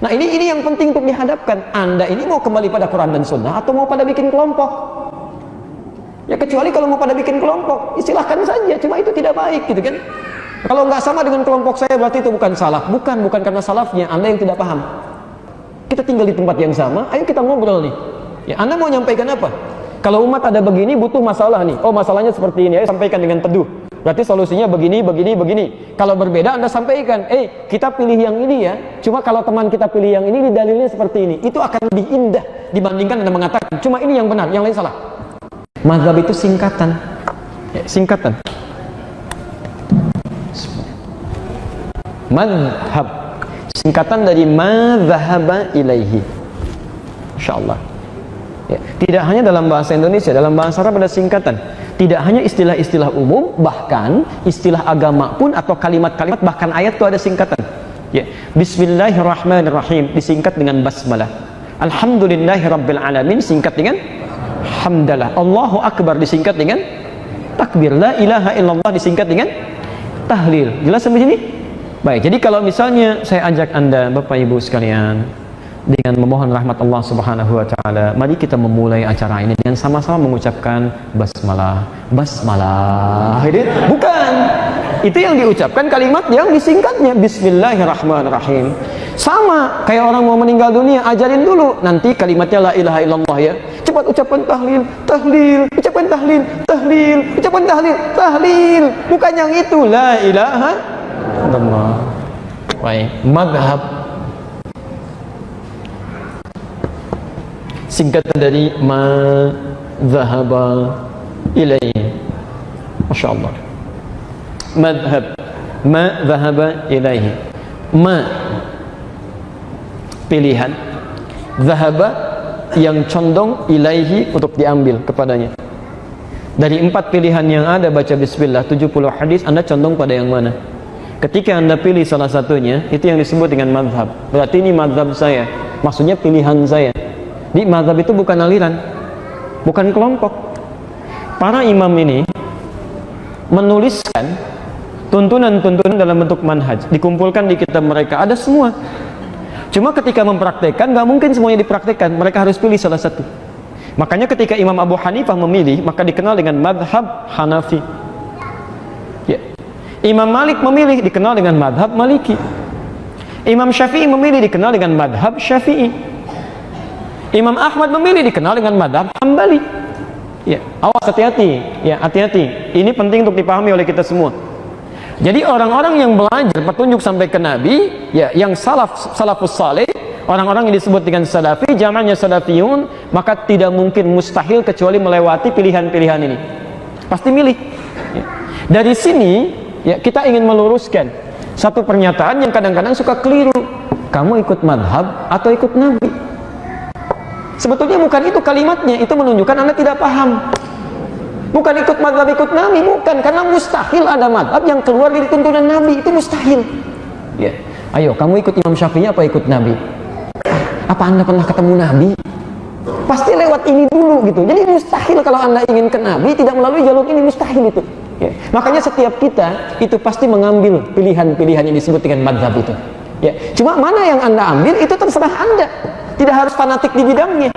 Nah ini yang penting untuk dihadapkan. Anda ini mau kembali pada Quran dan Sunnah atau mau pada bikin kelompok? Ya kecuali kalau mau pada bikin kelompok, silahkan saja. Cuma itu tidak baik gitu kan. Kalau nggak sama dengan kelompok saya berarti itu bukan salaf. Bukan karena salafnya, Anda yang tidak paham. Kita tinggal di tempat yang sama, ayo kita ngobrol nih. Ya, Anda mau nyampaikan apa? Kalau umat ada begini butuh masalah nih. Oh masalahnya seperti ini, ayo sampaikan dengan teduh. Berarti solusinya begini. Kalau berbeda Anda sampaikan, kita pilih yang ini ya. Cuma kalau teman kita pilih yang ini, dalilnya seperti ini. Itu akan lebih indah dibandingkan Anda mengatakan, cuma ini yang benar, yang lain salah. Mazhab itu singkatan. Ya, singkatan. Mazhab. Singkatan dari madzhaba ilaihi. Insyaallah. Ya, tidak hanya dalam bahasa Indonesia, dalam bahasa Arab ada singkatan. Tidak hanya istilah-istilah umum, bahkan istilah agama pun atau kalimat-kalimat, bahkan ayat itu ada singkatan. Ya, Bismillahirrahmanirrahim disingkat dengan basmalah. Alhamdulillahirabbil alamin singkat dengan hamdalah. Allahu akbar disingkat dengan takbir. La ilaha illallah disingkat dengan tahlil. Jelas sampai sini? Baik, jadi kalau misalnya saya ajak Anda Bapak Ibu sekalian dengan memohon rahmat Allah Subhanahu wa taala, mari kita memulai acara ini dengan sama-sama mengucapkan basmalah. Basmalah. Bukan. Itu yang diucapkan kalimat yang disingkatnya Bismillahirrahmanirrahim. Sama kayak orang mau meninggal dunia, ajarin dulu nanti kalimatnya la ilaha illallah ya. Cepat ucapan tahlil, ucapan tahlil, ucapan tahlil. Bukan yang itu la ilaha illallah. Baik, mazhab singkatan dari ma dhahaba ilaihi. Masya Allah. Madhab ma dhahaba ilaihi. Ma pilihan, dhahaba yang condong ilaihi untuk diambil kepadanya. Dari 4 pilihan yang ada baca bismillah 70 hadis, Anda condong pada yang mana? Ketika Anda pilih salah satunya, itu yang disebut dengan madhab. Berarti ini madhab saya, maksudnya pilihan saya. Di mazhab itu bukan aliran, bukan kelompok. Para imam ini menuliskan tuntunan-tuntunan dalam bentuk manhaj, dikumpulkan di kitab mereka, ada semua. Cuma ketika mempraktekkan, nggak mungkin semuanya dipraktekkan, mereka harus pilih salah satu. Makanya ketika Imam Abu Hanifah memilih, maka dikenal dengan madhab Hanafi. Ya. Imam Malik memilih, dikenal dengan madhab Maliki. Imam Syafi'i memilih, dikenal dengan madhab Syafi'i. Imam Ahmad memilih, dikenal dengan madhab Hambali. Ya, awas hati-hati. Ya, hati-hati. Ini penting untuk dipahami oleh kita semua. Jadi orang-orang yang belajar petunjuk sampai ke Nabi, ya, yang salafus saleh, orang-orang yang disebut dengan salafi, jamaknya salafiyun, maka tidak mungkin, mustahil kecuali melewati pilihan-pilihan ini. Pasti milih. Ya. Dari sini, ya, kita ingin meluruskan satu pernyataan yang kadang-kadang suka keliru. Kamu ikut madhab atau ikut Nabi? Sebetulnya bukan itu kalimatnya, itu menunjukkan Anda tidak paham. Bukan ikut madhab, ikut Nabi, bukan. Karena mustahil ada madhab yang keluar dari tuntunan Nabi, itu mustahil. Ya. Ayo, kamu ikut Imam Syafi'i apa ikut Nabi? Apa Anda pernah ketemu Nabi? Pasti lewat ini dulu gitu. Jadi mustahil kalau Anda ingin ke Nabi, tidak melalui jalur ini, mustahil itu. Ya. Makanya setiap kita itu pasti mengambil pilihan-pilihan yang disebut dengan madhab itu. Ya. Cuma mana yang Anda ambil, itu terserah Anda. Tidak harus fanatik di bidangnya.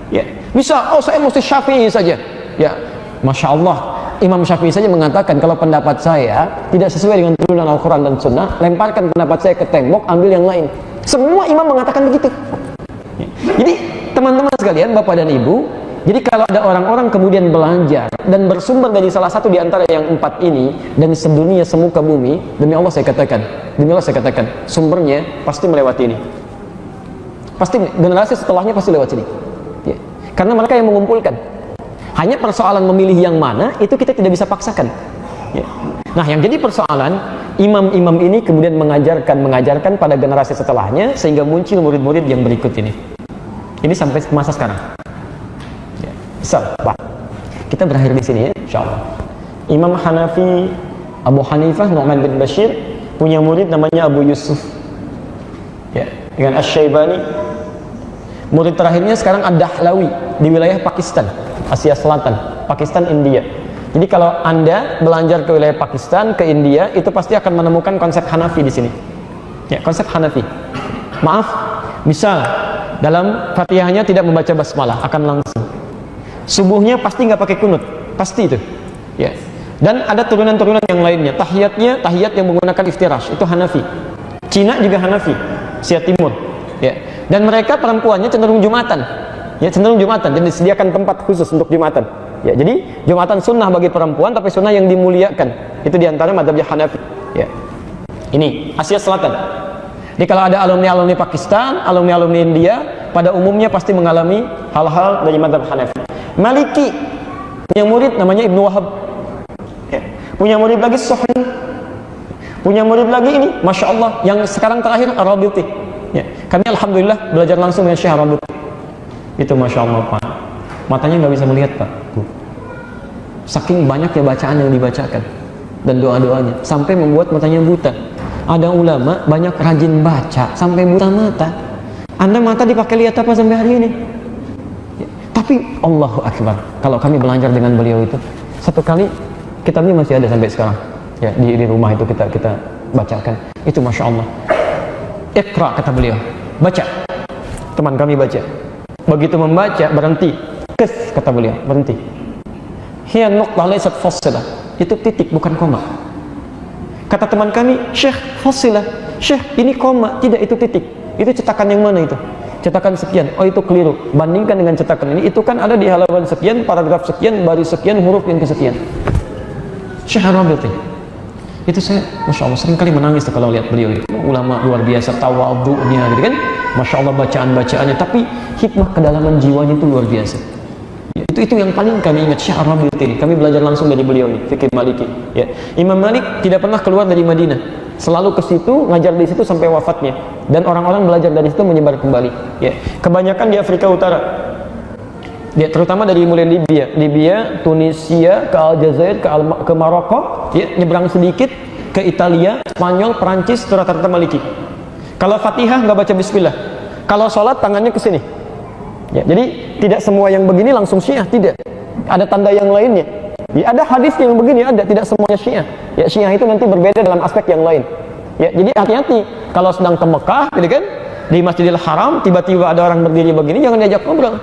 Ya, misal, saya mesti Syafi'i saja. Ya, Masya Allah, Imam Syafi'i saja mengatakan kalau pendapat saya tidak sesuai dengan turunan Al-Quran dan Sunnah, lemparkan pendapat saya ke tembok, ambil yang lain. Semua imam mengatakan begitu. Ya. Jadi teman-teman sekalian, Bapak dan Ibu, jadi kalau ada orang-orang kemudian belajar dan bersumber dari salah satu di antara yang 4 ini, dan sedunia semuka bumi, demi Allah saya katakan, sumbernya pasti melewati ini. Pasti generasi setelahnya pasti lewat sini. Ya. Karena mereka yang mengumpulkan. Hanya persoalan memilih yang mana, itu kita tidak bisa paksakan. Ya. Nah, yang jadi persoalan, imam-imam ini kemudian mengajarkan pada generasi setelahnya, sehingga muncul murid-murid yang berikut ini. Ini sampai masa sekarang. Ya. Kita berakhir di sini ya, insyaallah. Imam Hanafi, Abu Hanifah, Nu'man bin Bashir, punya murid namanya Abu Yusuf. Ya. Dengan Asy-Syaibani. Murid terakhirnya sekarang Ad-Dahlawi di wilayah Pakistan, Asia Selatan, Pakistan, India. Jadi kalau Anda belajar ke wilayah Pakistan, ke India, itu pasti akan menemukan konsep Hanafi di sini. Ya, konsep Hanafi. Maaf, Misal dalam Fatihahnya tidak membaca basmalah, akan langsung. Subuhnya pasti nggak pakai kunut, pasti itu. Ya. Dan ada turunan-turunan yang lainnya. Tahiyat yang menggunakan iftirash, itu Hanafi. Cina juga Hanafi, Asia Timur. Ya. Dan mereka perempuannya cenderung Jumatan. Ya, cenderung Jumatan. Jadi disediakan tempat khusus untuk Jumatan. Ya, jadi Jumatan sunnah bagi perempuan, tapi sunnah yang dimuliakan. Itu diantara mazhabnya Hanafi. Ya. Ini Asia Selatan. Jadi kalau ada alumni-alumni Pakistan, alumni-alumni India, pada umumnya pasti mengalami hal-hal dari mazhab Hanafi. Maliki punya murid namanya Ibnu Wahab. Ya. Punya murid lagi Suhail. Punya murid lagi ini, Masya Allah, yang sekarang terakhir Ar-Rabiti. Ya. Kami alhamdulillah belajar langsung dengan Syekh Ar-Rabiti. Itu Masya Allah Pak. Matanya nggak bisa melihat Pak. Saking banyaknya bacaan yang dibacakan dan doa-doanya sampai membuat matanya buta. Ada ulama banyak rajin baca sampai buta mata. Anda mata dipakai lihat apa sampai hari ini? Ya. Tapi Allahu Akbar. Kalau kami belajar dengan beliau itu, satu kali kitabnya masih ada sampai sekarang. Ya, di rumah itu kita bacakan. Itu Masya Allah. Iqra kata beliau, baca. Teman kami baca. Begitu membaca berhenti. Kes kata beliau, berhenti. Hiya nuqtah laysat fassilah. Itu titik bukan koma. Kata teman kami, Syekh fassilah. Syekh ini koma, tidak itu titik. Itu cetakan yang mana itu? Cetakan sekian. Oh itu keliru. Bandingkan dengan cetakan ini, itu kan ada di halaman sekian, paragraf sekian, baris sekian, huruf yang kesekian. Syekh Ar-Rabiti. Itu saya, Masya Allah, sering kali menangis kalau lihat beliau itu. Ulama luar biasa, tawadhu'nya gitu kan. Masya Allah bacaan-bacaannya, tapi hikmah kedalaman jiwanya itu luar biasa. Ya, itu yang paling kami ingat, Syekh Ar-Rabiti. Kami belajar langsung dari beliau ini, fikih Maliki. Ya. Imam Malik tidak pernah keluar dari Madinah. Selalu ke situ, ngajar di situ sampai wafatnya. Dan orang-orang belajar dari situ menyebar kembali. Ya. Kebanyakan di Afrika Utara. Ya, terutama dari mulai Libya, Tunisia, ke Aljazair, ke Maroko, ya, nyebrang sedikit ke Italia, Spanyol, Perancis, rata-rata Maliki. Kalau Fatihah nggak baca Bismillah. Kalau sholat tangannya ke sini. Ya, jadi tidak semua yang begini langsung Syiah, tidak. Ada tanda yang lainnya. Ya, ada hadis yang begini, ada, tidak semuanya Syiah. Ya, Syiah itu nanti berbeda dalam aspek yang lain. Ya, jadi hati-hati kalau sedang ke Mekah, gitu kan, di Masjidil Haram tiba-tiba ada orang berdiri begini, jangan diajak ngobrol.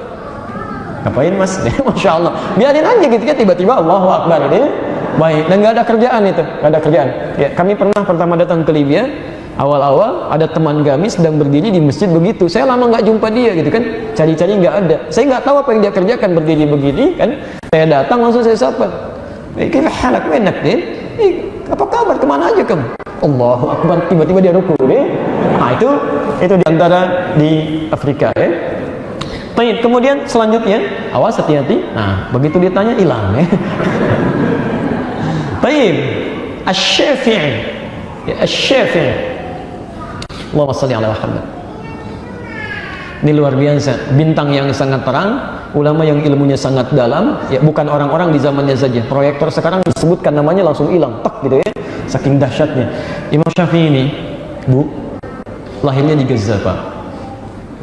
Ngapain mas? Masya Allah, biarin aja gitu kan, tiba-tiba Allahu Akbar ini. Baik, dan nggak ada kerjaan itu, nggak ada kerjaan. Ya, kami pernah pertama datang ke Libya, awal-awal ada teman kami sedang berdiri di masjid begitu. Saya lama nggak jumpa dia gitu kan, cari-cari nggak ada. Saya nggak tahu apa yang dia kerjakan berdiri begini kan. Saya datang langsung saya sapa. Kira halak enak deh. Apa kabar? Kemana aja kamu? Allahu Akbar, tiba-tiba dia ruku deh. Nah itu diantara di Afrika ya. Baik, kemudian selanjutnya, awas hati-hati. Nah, begitu ditanya hilang ya. Baik, Asy-Syafi'i. Ya, Asy-Syafi'i. Allahumma shalli ala Muhammad. Ini luar biasa, bintang yang sangat terang, ulama yang ilmunya sangat dalam, ya bukan orang-orang di zamannya saja. Proyektor sekarang disebutkan namanya langsung hilang, tak gitu ya. Saking dahsyatnya. Imam Syafi'i ini, Bu, lahirnya di Gaza, Pak.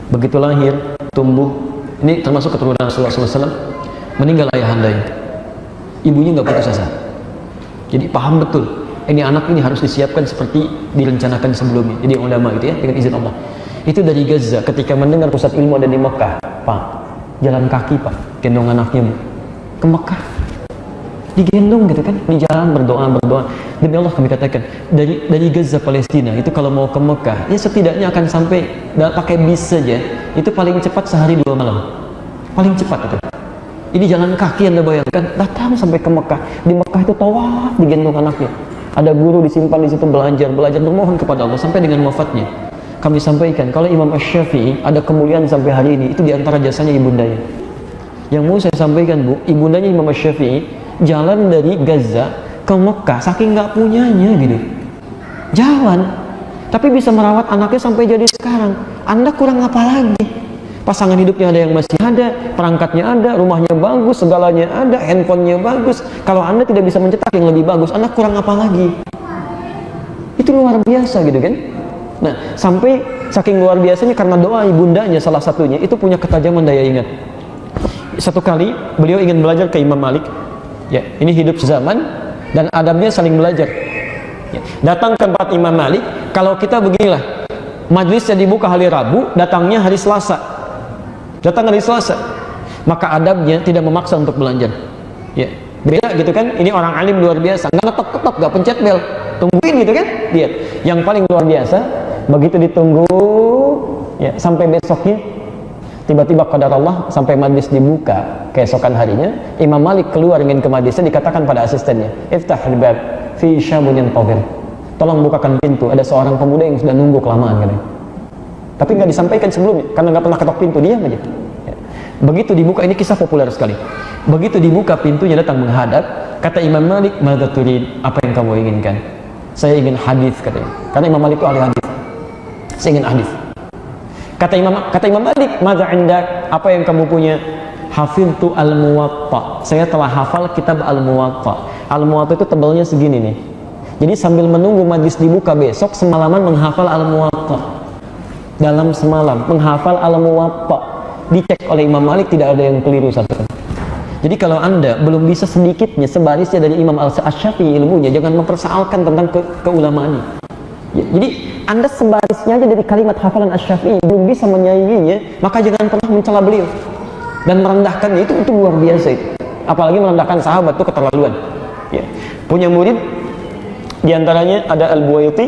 Begitu lahir, tumbuh, ini termasuk keturunan Rasulullah SAW, meninggal ayahandanya. Ibunya nggak putus asa. Jadi paham betul, ini anak ini harus disiapkan seperti direncanakan sebelumnya. Jadi ulama gitu ya, dengan izin Allah. Itu dari Gaza, ketika mendengar pusat ilmu ada di Mekah, Pak, jalan kaki Pak, gendong anaknya Bu, ke Mekah. Digendong gitu kan, di jalan berdoa. Demi Allah kami katakan, dari Gaza Palestina itu kalau mau ke Mekah, ya setidaknya akan sampai pakai bis saja, itu paling cepat sehari 2 malam, paling cepat itu. Ini jalan kaki Anda bayangkan, datang sampai ke Mekah. Di Mekah itu tawaf digendong anaknya. Ada guru disimpan di situ belajar bermohon kepada Allah sampai dengan wafatnya. Kami sampaikan kalau Imam Asy-Syafi'i ada kemuliaan sampai hari ini, itu diantara jasanya ibundanya. Yang mau saya sampaikan Bu, ibundanya Imam Asy-Syafi'i jalan dari Gaza ke Mekah saking nggak punyanya gitu, jalan tapi bisa merawat anaknya sampai jadi sekarang. Anda kurang apa lagi? Pasangan hidupnya ada yang masih ada, perangkatnya ada, rumahnya bagus, segalanya ada, handphonenya bagus. Kalau Anda tidak bisa mencetak yang lebih bagus, Anda kurang apa lagi? Itu luar biasa gitu kan. Nah, sampai saking luar biasanya karena doa ibundanya salah satunya itu punya ketajaman daya ingat. Satu kali beliau ingin belajar ke Imam Malik. Ya, ini hidup sezaman dan adabnya saling belajar. Ya, datang ke tempat Imam Malik, kalau kita beginilah, Majlisnya dibuka hari Rabu, datangnya hari Selasa. Datang hari Selasa. Maka adabnya tidak memaksa untuk belanja. Ya, beda gitu kan? Ini orang alim luar biasa, nggak ngetok-ketok, nggak pencet bel, tungguin gitu kan? Lihat, yang paling luar biasa, begitu ditunggu, ya sampai besoknya, tiba-tiba qadar Allah sampai majlis dibuka keesokan harinya, Imam Malik keluar ingin ke majlisnya, dikatakan pada asistennya, iftahil bab fi syabun yantazir, tolong bukakan pintu, ada seorang pemuda yang sudah nunggu kelamaan katanya. Tapi nggak disampaikan sebelumnya, karena nggak pernah ketok pintu, diam aja. Ya. Begitu dibuka, ini kisah populer sekali. Begitu dibuka pintunya, datang menghadap, kata Imam Malik, madza turid, apa yang kamu inginkan? Saya ingin hadis katanya, karena Imam Malik itu ahli hadis. Saya ingin hadis. Kata Imam Malik, madza indak, apa yang kamu punya? Hafidtu al-Muwatta, saya telah hafal kitab al-Muwatta. Al-Muwatta itu tebalnya segini nih. Jadi sambil menunggu majlis dibuka besok, semalaman menghafal al-Muwatta. Dalam semalam menghafal al-Muwatta. Dicek oleh Imam Malik, tidak ada yang keliru satu. Jadi kalau Anda belum bisa sedikitnya sebarisnya dari Imam Al-Syafi'i ilmunya, jangan mempersoalkan tentang keulamaannya. Ya, jadi Anda sebarisnya aja dari kalimat hafalan Asy-Syafi'i belum bisa menyainginya, maka jangan pernah mencela beliau dan merendahkannya. Itu luar biasa itu. Apalagi merendahkan sahabat, itu keterlaluan. Ya. Punya murid diantaranya ada Al-Buwaiti,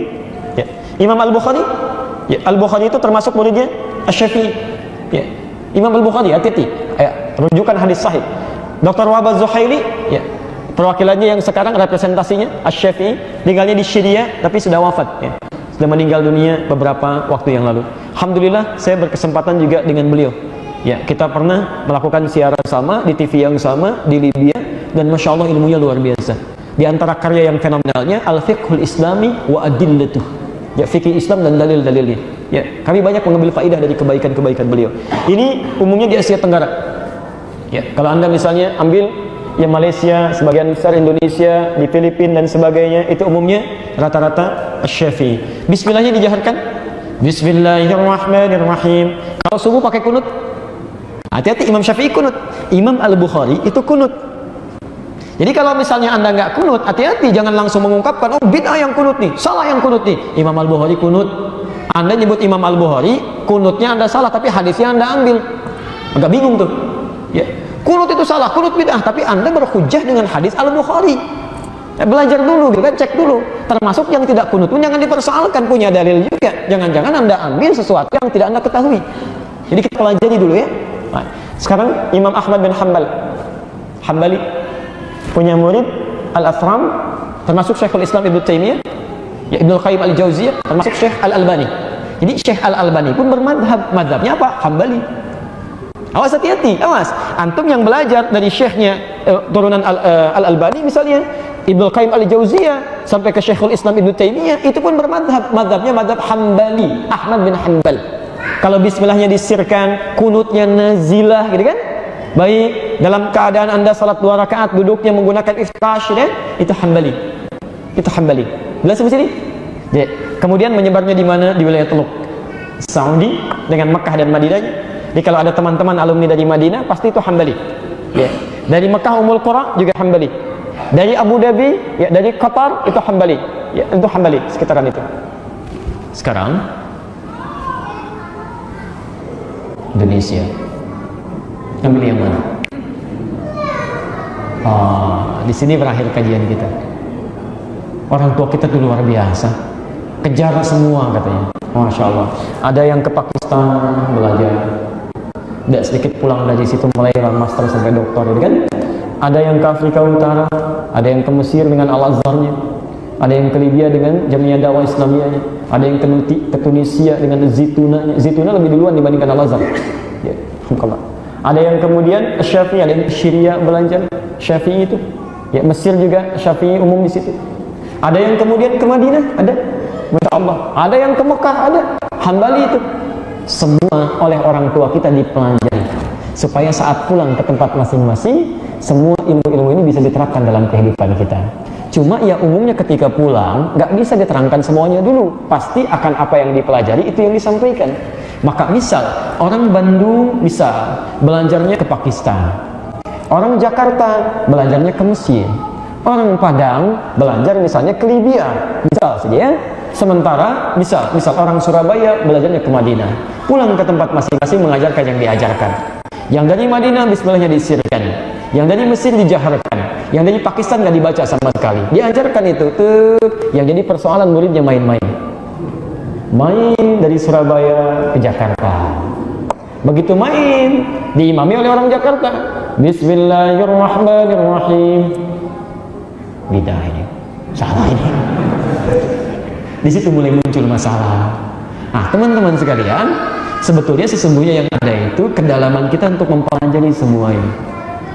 ya. Imam Al-Bukhari, ya. Al-Bukhari itu termasuk muridnya Asy-Syafi'i. Ya. Imam Al-Bukhari, hati-hati. Ya. Rujukan hadis sahih. Dr. Wahab Az-Zuhaili, ya. Perwakilannya yang sekarang representasinya Asy-Syafi'i, tinggalnya di Syria tapi sudah wafat, ya. Sudah meninggal dunia beberapa waktu yang lalu. Alhamdulillah saya berkesempatan juga dengan beliau. Ya, kita pernah melakukan siaran sama di TV yang sama di Libya, dan Masya Allah ilmunya luar biasa. Di antara karya yang fenomenalnya Al-Fiqhul Islami wa Adillatuh, ya, fikih Islam dan dalil-dalilnya. Ya, kami banyak mengambil faidah dari kebaikan-kebaikan beliau. Ini umumnya di Asia Tenggara. Ya, kalau Anda misalnya ambil ya Malaysia, sebagian besar Indonesia, di Filipina dan sebagainya, itu umumnya rata-rata Asy-Syafi'i. Bismillahnya dijaharkan. Bismillahirrahmanirrahim. Kalau subuh pakai kunut. Hati-hati, Imam Syafi'i kunut. Imam Al-Bukhari itu kunut. Jadi kalau misalnya Anda nggak kunut, hati-hati, jangan langsung mengungkapkan, oh bid'ah yang kunut nih, salah yang kunut nih. Imam Al-Bukhari kunut. Anda nyebut Imam Al-Bukhari, kunutnya Anda salah, tapi hadisnya Anda ambil. Agak bingung tuh. Ya, kunut itu salah, kunut bid'ah, tapi Anda berhujjah dengan hadis Al-Bukhari. Ya, belajar dulu, gitu kan, cek dulu. Termasuk yang tidak kunut pun jangan dipersoalkan, punya dalil juga. Jangan-jangan Anda ambil sesuatu yang tidak Anda ketahui. Jadi kita pelajari dulu ya. Nah, sekarang Imam Ahmad bin Hambali punya murid Al-Athram, termasuk Syekhul Islam Ibnu Taimiyah, ya, Ibnu Qayyim Al-Jauziyah, termasuk Syekh Al-Albani. Jadi Syekh Al-Albani pun bermadhab, madhabnya apa? Hambali. Awas, hati-hati, awas. Antum yang belajar dari syekhnya turunan Al-Albani misalnya, Ibnu Qayyim Al-Jauziyah sampai ke Syekhul Islam Ibnu Taimiyah, itu pun bermadhab, madhabnya madhab Hambali, Ahmad bin Hanbal. Kalau bismillahnya disirkan, kunutnya nazilah, gitu kan? Baik, dalam keadaan Anda salat 2 rakaat, duduknya menggunakan iftash, ya? Itu Hambali. Itu Hambali. Jelas sampai sini? Ya. Kemudian menyebarnya di mana? Di wilayah Teluk Saudi dengan Mekah dan Madinahnya. Jadi kalau ada teman-teman alumni dari Madinah, pasti itu Hambali. Ya. Dari Mekah Ummul Qura juga Hambali. Dari Abu Dhabi, ya, dari Qatar itu Hambali. Ya, itu Hambali sekitaran itu. Sekarang Indonesia. Ambil yang mana? Di sini berakhir kajian kita. Orang tua kita tuh luar biasa. Kejar semua katanya. Masya Allah. Ada yang ke Pakistan belajar. Tidak sedikit pulang dari situ mulai master sampai doktor, gitu kan? Ada yang ke Afrika Utara, ada yang ke Mesir dengan Al-Azharnya, ada yang ke Libya dengan Jamiah Dakwah Islamiyahnya, ada yang ke Tunisia dengan Zitunanya. Zituna lebih duluan dibandingkan Al-Azhar. Ya, ada yang kemudian Syafi'i, ada yang ke Syria belajar Syafi'i itu. Ya, Mesir juga Syafi'i umum di situ. Ada yang kemudian ke Madinah, ada. Masya Allah. Ada yang ke Mekah, ada. Hambali itu. Semua oleh orang tua kita dipelajari supaya saat pulang ke tempat masing-masing semua ilmu-ilmu ini bisa diterapkan dalam kehidupan kita. Cuma ya umumnya ketika pulang nggak bisa diterangkan semuanya dulu, pasti akan apa yang dipelajari itu yang disampaikan. Maka misal orang Bandung bisa belajarnya ke Pakistan, orang Jakarta belajarnya ke Mesir, orang Padang belajar misalnya ke Libya, misal saja ya. Sementara misal orang Surabaya belajarnya ke Madinah, pulang ke tempat masing-masing mengajarkan yang diajarkan. Yang dari Madinah bismillahnya disirkan, yang dari Mesir dijaharkan, yang dari Pakistan nggak dibaca sama sekali. Diajarkan itu tuh, yang jadi persoalan muridnya main dari Surabaya ke Jakarta. Begitu main, diimami oleh orang Jakarta. Bismillahirrahmanirrahim. Bidah ini, salah ini. Di situ mulai muncul masalah. Nah, teman-teman sekalian, sebetulnya sesungguhnya yang ada itu kedalaman kita untuk mempelajari semua ini.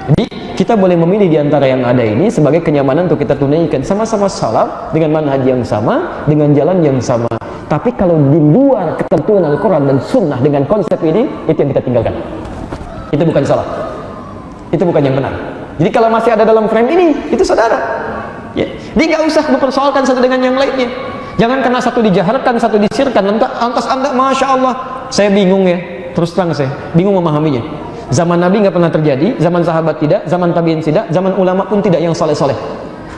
Jadi kita boleh memilih di antara yang ada ini sebagai kenyamanan untuk kita tunaikan sama-sama salaf dengan manhaj yang sama, dengan jalan yang sama. Tapi kalau di luar ketentuan Al-Quran dan Sunnah dengan konsep ini, itu yang kita tinggalkan. Itu bukan salah. Itu bukan yang benar. Jadi kalau masih ada dalam frame ini, itu saudara. Ya. Dia nggak usah mempersoalkan satu dengan yang lainnya. Jangan karena satu dijaharkan, satu disirkan. Lantas anda, Masya Allah, saya bingung ya. Terus terang saya bingung memahaminya. Zaman Nabi nggak pernah terjadi, zaman sahabat tidak, zaman tabiin tidak, zaman ulama pun tidak yang saleh-saleh.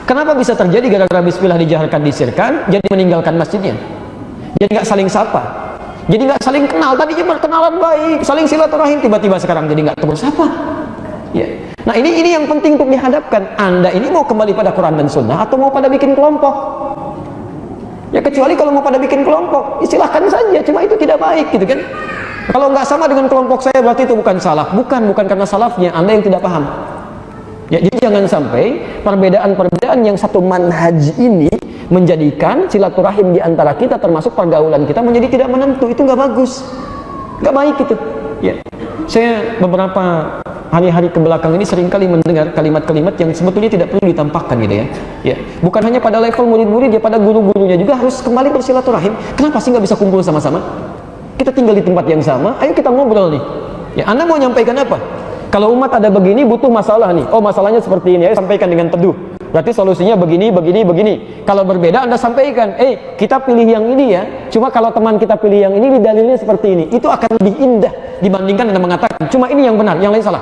Kenapa bisa terjadi gara-gara bismillah dijaharkan, disirkan, jadi meninggalkan masjidnya? Jadi nggak saling sapa, jadi nggak saling kenal. Tadinya berkenalan baik, saling silaturahim, tiba-tiba sekarang jadi nggak tegur sapa. Ya. Nah ini yang penting untuk dihadapkan. Anda ini mau kembali pada Quran dan Sunnah atau mau pada bikin kelompok? Ya kecuali kalau mau pada bikin kelompok, silahkan saja. Cuma itu tidak baik, gitu kan? Kalau nggak sama dengan kelompok saya berarti itu bukan salaf. Bukan karena salafnya, Anda yang tidak paham. Ya, jadi jangan sampai perbedaan-perbedaan yang satu manhaj ini menjadikan silaturahim di antara kita termasuk pergaulan kita menjadi tidak menentu. Itu nggak bagus, nggak baik itu. Ya, saya beberapa hari-hari kebelakang ini seringkali mendengar kalimat-kalimat yang sebetulnya tidak perlu ditampakkan gitu ya. Ya, bukan hanya pada level murid-murid ya, pada guru-gurunya juga harus kembali bersilaturahim. Kenapa sih nggak bisa kumpul sama-sama? Kita tinggal di tempat yang sama, ayo kita ngobrol nih. Ya, Anda mau nyampaikan apa? Kalau umat ada begini, butuh masalah nih. Oh, masalahnya seperti ini, ayo sampaikan dengan teduh. Berarti solusinya begini. Kalau berbeda, Anda sampaikan, kita pilih yang ini ya. Cuma kalau teman kita pilih yang ini, dalilnya seperti ini. Itu akan lebih indah dibandingkan Anda mengatakan, cuma ini yang benar, yang lain salah.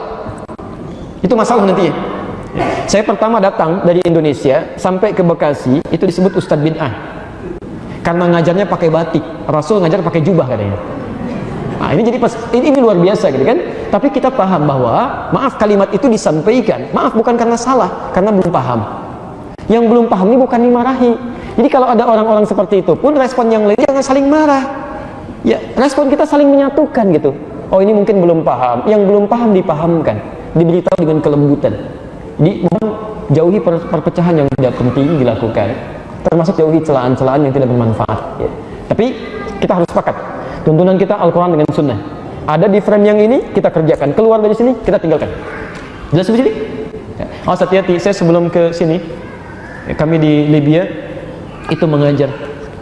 Itu masalah nantinya. Saya pertama datang dari Indonesia sampai ke Bekasi, itu disebut Ustadz Bid'ah. Karena ngajarnya pakai batik, Rasul ngajar pakai jubah katanya. Nah, ini jadi ini luar biasa gitu kan. Tapi kita paham bahwa maaf kalimat itu disampaikan, maaf bukan karena salah, karena belum paham. Yang belum paham ini bukan dimarahi. Jadi kalau ada orang-orang seperti itu pun respon yang lain jangan saling marah. Ya, respon kita saling menyatukan gitu. Oh, ini mungkin belum paham, yang belum paham dipahamkan, diberitahu dengan kelembutan. Jadi mohon jauhi perpecahan yang tidak penting dilakukan, termasuk jauhi celaan-celaan yang tidak bermanfaat ya. Tapi kita harus sepakat, tuntunan kita Al-Quran dengan Sunnah. Ada di frame yang ini, kita kerjakan. Keluar dari sini, kita tinggalkan. Jelas di sini? Ya. Awas hati-hati, saya sebelum ke sini, kami di Libya, itu mengajar.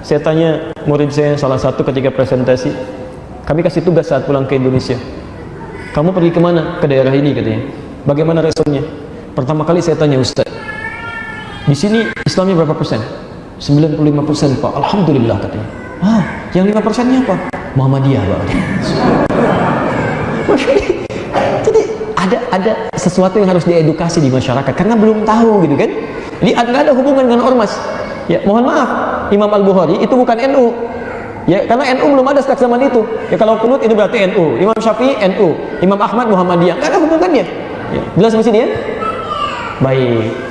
Saya tanya murid saya salah satu ketika presentasi, kami kasih tugas saat pulang ke Indonesia. Kamu pergi kemana? Ke daerah ini katanya. Bagaimana responnya? Pertama kali saya tanya, Ustaz, di sini Islamnya berapa persen? 95% Pak. Alhamdulillah katanya. Ah, yang 5%-nya apa? Muhammadiyah Pak. Jadi ada sesuatu yang harus diedukasi di masyarakat karena belum tahu gitu kan. Jadi ada hubungan dengan ormas. Ya, mohon maaf, Imam Al-Bukhari itu bukan NU. Ya, karena NU belum ada sejak zaman itu. Ya, kalau kunut itu berarti NU. Imam Syafi'i NU, Imam Ahmad Muhammadiyah. Enggak ada hubungannya. Ya, jelas di sini ya? Baik.